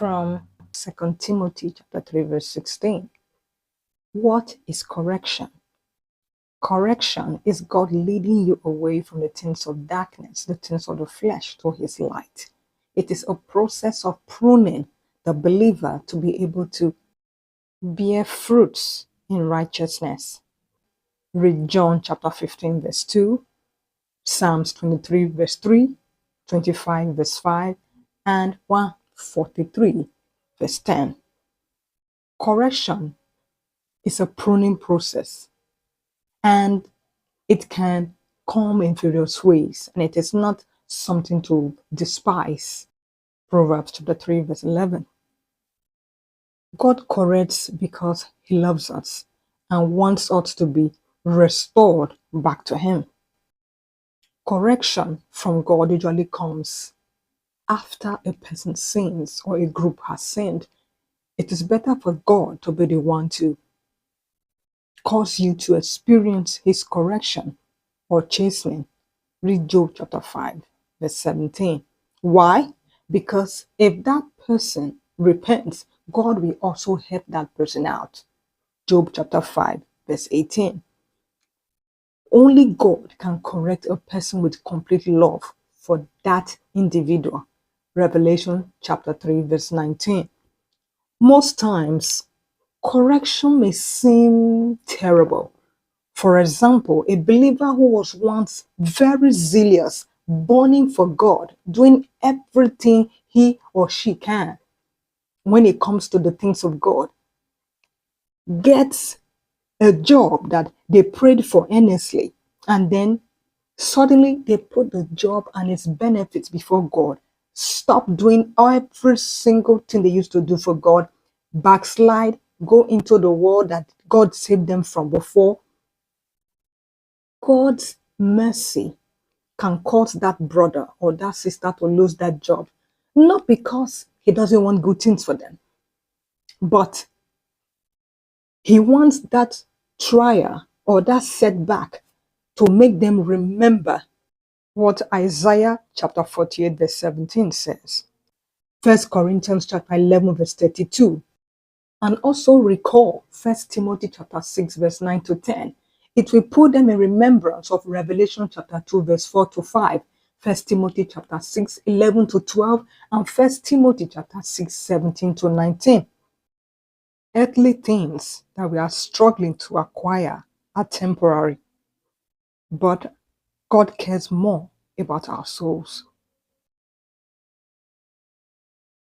from 2 Timothy chapter 3, verse 16. What is correction? Correction is God leading you away from the things of darkness, the things of the flesh, to his light. It is a process of pruning the believer to be able to bear fruits in righteousness. Read John chapter 15, verse 2, Psalms 23, verse 3, 25, verse 5, and 143, verse 10. Correction is a pruning process, and it can come in various ways, and it is not something to despise. Proverbs chapter 3, verse 11. God corrects because he loves us and wants us to be restored back to him. Correction from God usually comes after a person sins or a group has sinned. It is better for God to be the one to cause you to experience his correction or chastening. Read Job chapter 5, verse 17. Why? Because if that person repents, God will also help that person out. Job chapter 5, verse 18. Only God can correct a person with complete love for that individual. Revelation chapter 3, verse 19. Most times, correction may seem terrible. For example, a believer who was once very zealous, burning for God, doing everything he or she can when it comes to the things of God, gets a job that they prayed for earnestly, and then suddenly they put the job and its benefits before God, stop doing every single thing they used to do for God, backslide, go into the world that God saved them from before. God's mercy can cause that brother or that sister to lose that job, not because he doesn't want good things for them, but he wants that trial or that setback to make them remember what Isaiah chapter 48 verse 17 says. 1 Corinthians chapter 11 verse 32. And also recall 1 Timothy chapter 6 verse 9 to 10. It will put them in remembrance of Revelation chapter 2 verse 4 to 5, 1 Timothy chapter 6, 11 to 12, and 1 Timothy chapter 6, 17 to 19. Earthly things that we are struggling to acquire are temporary, but God cares more about our souls.